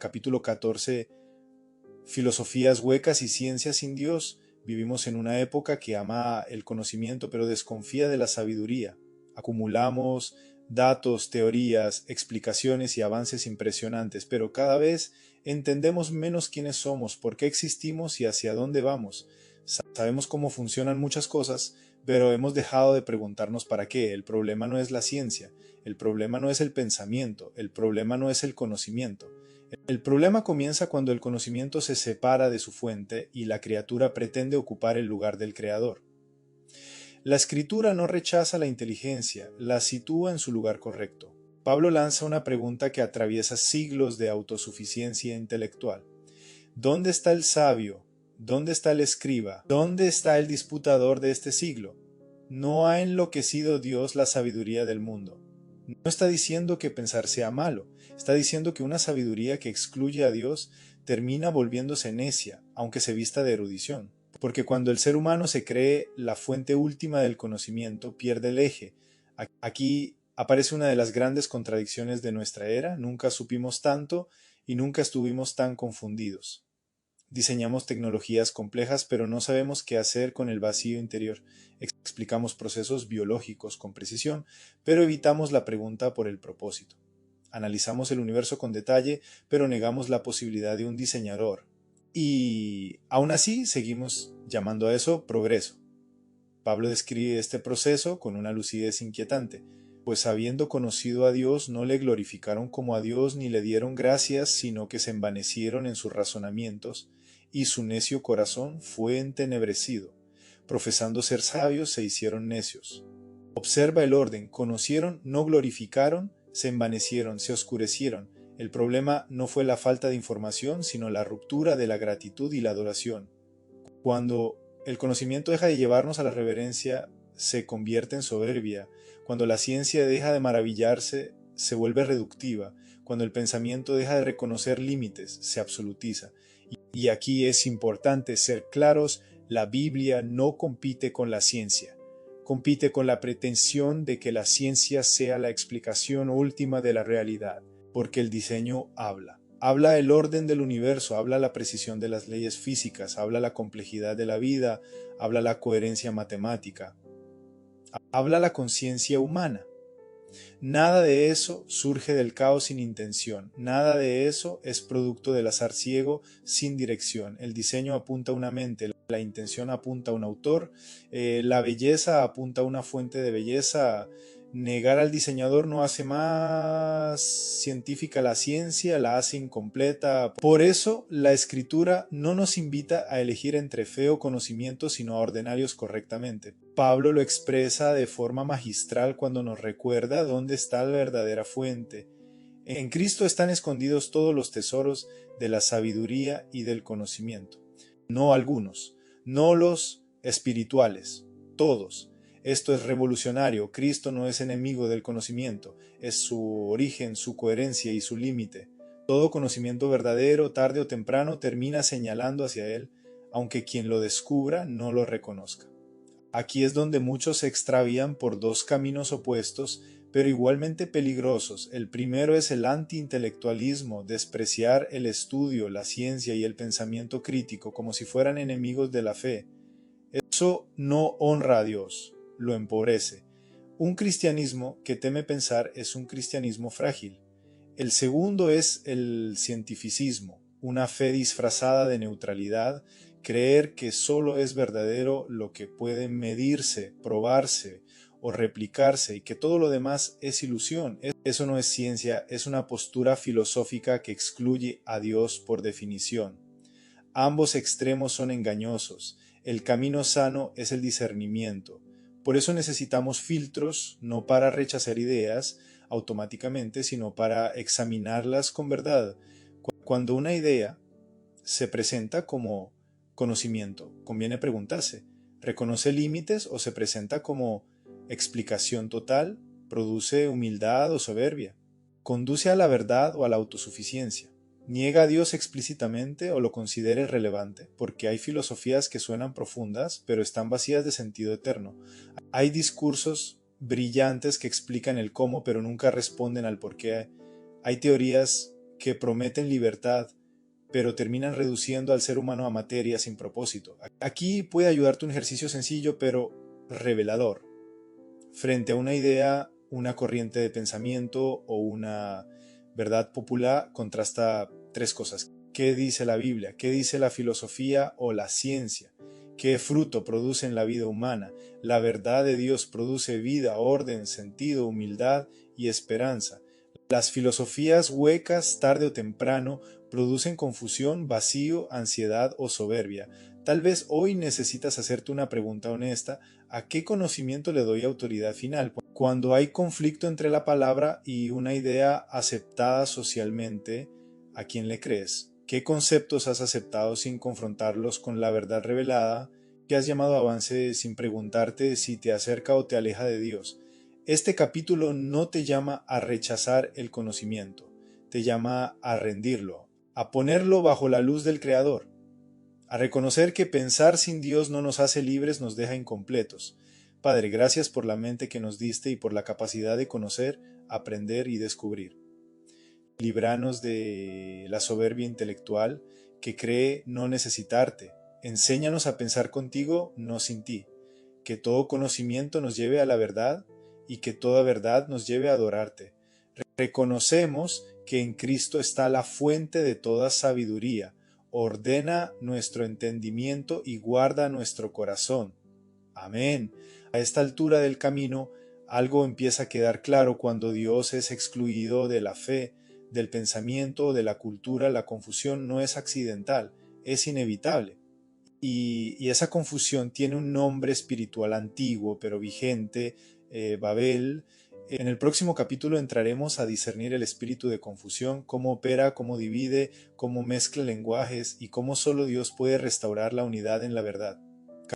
capítulo 14, filosofías huecas y ciencias sin Dios. Vivimos en una época que ama el conocimiento pero desconfía de la sabiduría. Acumulamos datos, teorías, explicaciones y avances impresionantes, pero cada vez entendemos menos quiénes somos, por qué existimos y hacia dónde vamos. Sabemos cómo funcionan muchas cosas, pero hemos dejado de preguntarnos para qué. El problema no es la ciencia, el problema no es el pensamiento, el problema no es el conocimiento. El problema comienza cuando el conocimiento se separa de su fuente y la criatura pretende ocupar el lugar del creador. La escritura no rechaza la inteligencia, la sitúa en su lugar correcto. Pablo lanza una pregunta que atraviesa siglos de autosuficiencia intelectual. ¿Dónde está el sabio? ¿Dónde está el escriba? ¿Dónde está el disputador de este siglo? ¿No ha enloquecido Dios la sabiduría del mundo? No está diciendo que pensar sea malo, está diciendo que una sabiduría que excluye a Dios termina volviéndose necia, aunque se vista de erudición. Porque cuando el ser humano se cree la fuente última del conocimiento, pierde el eje. Aquí aparece una de las grandes contradicciones de nuestra era: nunca supimos tanto y nunca estuvimos tan confundidos. Diseñamos tecnologías complejas, pero no sabemos qué hacer con el vacío interior. Explicamos procesos biológicos con precisión, pero evitamos la pregunta por el propósito. Analizamos el universo con detalle, pero negamos la posibilidad de un diseñador. Y aún así seguimos llamando a eso progreso. Pablo describe este proceso con una lucidez inquietante, pues habiendo conocido a Dios no le glorificaron como a Dios ni le dieron gracias, sino que se envanecieron en sus razonamientos, y su necio corazón fue entenebrecido. Profesando ser sabios se hicieron necios. Observa el orden: conocieron, no glorificaron, se envanecieron, se oscurecieron. El problema no fue la falta de información, sino la ruptura de la gratitud y la adoración. Cuando el conocimiento deja de llevarnos a la reverencia, se convierte en soberbia. Cuando la ciencia deja de maravillarse, se vuelve reductiva. Cuando el pensamiento deja de reconocer límites, se absolutiza. Y aquí es importante ser claros: la Biblia no compite con la ciencia. Compite con la pretensión de que la ciencia sea la explicación última de la realidad, porque el diseño habla. Habla el orden del universo, habla la precisión de las leyes físicas, habla la complejidad de la vida, habla la coherencia matemática, habla la conciencia humana. Nada de eso surge del caos sin intención, nada de eso es producto del azar ciego sin dirección. El diseño apunta a una mente, la intención apunta a un autor, la belleza apunta a una fuente de belleza. Negar al diseñador no hace más científica la ciencia, la hace incompleta. Por eso la escritura no nos invita a elegir entre fe o conocimiento, sino a ordenarlos correctamente. Pablo lo expresa de forma magistral cuando nos recuerda dónde está la verdadera fuente. En Cristo están escondidos todos los tesoros de la sabiduría y del conocimiento. No algunos, no los espirituales, todos. Esto es revolucionario. Cristo no es enemigo del conocimiento, es su origen, su coherencia y su límite. Todo conocimiento verdadero, tarde o temprano, termina señalando hacia él, aunque quien lo descubra no lo reconozca. Aquí es donde muchos se extravían por dos caminos opuestos, pero igualmente peligrosos. El primero es el antiintelectualismo, despreciar el estudio, la ciencia y el pensamiento crítico como si fueran enemigos de la fe. Eso no honra a Dios, lo empobrece. Un cristianismo que teme pensar es un cristianismo frágil. El segundo es el cientificismo, una fe disfrazada de neutralidad, creer que solo es verdadero lo que puede medirse, probarse o replicarse y que todo lo demás es ilusión. Eso no es ciencia, es una postura filosófica que excluye a Dios por definición. Ambos extremos son engañosos. El camino sano es el discernimiento. Por eso necesitamos filtros, no para rechazar ideas automáticamente, sino para examinarlas con verdad. Cuando una idea se presenta como conocimiento, conviene preguntarse: ¿reconoce límites o se presenta como explicación total? ¿Produce humildad o soberbia? ¿Conduce a la verdad o a la autosuficiencia? ¿Niega a Dios explícitamente o lo considera irrelevante? Porque hay filosofías que suenan profundas, pero están vacías de sentido eterno. Hay discursos brillantes que explican el cómo, pero nunca responden al por qué. Hay teorías que prometen libertad, pero terminan reduciendo al ser humano a materia sin propósito. Aquí puede ayudarte un ejercicio sencillo pero revelador. Frente a una idea, una corriente de pensamiento o una verdad popular, contrasta tres cosas. ¿Qué dice la Biblia? ¿Qué dice la filosofía o la ciencia? ¿Qué fruto produce en la vida humana? La verdad de Dios produce vida, orden, sentido, humildad y esperanza. Las filosofías huecas, tarde o temprano, producen confusión, vacío, ansiedad o soberbia. Tal vez hoy necesitas hacerte una pregunta honesta: ¿a qué conocimiento le doy autoridad final? Cuando hay conflicto entre la palabra y una idea aceptada socialmente, ¿a quién le crees? ¿Qué conceptos has aceptado sin confrontarlos con la verdad revelada? ¿Qué has llamado avance sin preguntarte si te acerca o te aleja de Dios? Este capítulo no te llama a rechazar el conocimiento, te llama a rendirlo, a ponerlo bajo la luz del Creador, a reconocer que pensar sin Dios no nos hace libres, nos deja incompletos. Padre, gracias por la mente que nos diste y por la capacidad de conocer, aprender y descubrir. Líbranos de la soberbia intelectual que cree no necesitarte. Enséñanos a pensar contigo, no sin ti. Que todo conocimiento nos lleve a la verdad y que toda verdad nos lleve a adorarte. Reconocemos que en Cristo está la fuente de toda sabiduría. Ordena nuestro entendimiento y guarda nuestro corazón. Amén. A esta altura del camino, algo empieza a quedar claro cuando Dios es excluido de la fe, del pensamiento, de la cultura. La confusión no es accidental, es inevitable. Y esa confusión tiene un nombre espiritual antiguo, pero vigente, Babel. En el próximo capítulo entraremos a discernir el espíritu de confusión, cómo opera, cómo divide, cómo mezcla lenguajes y cómo solo Dios puede restaurar la unidad en la verdad.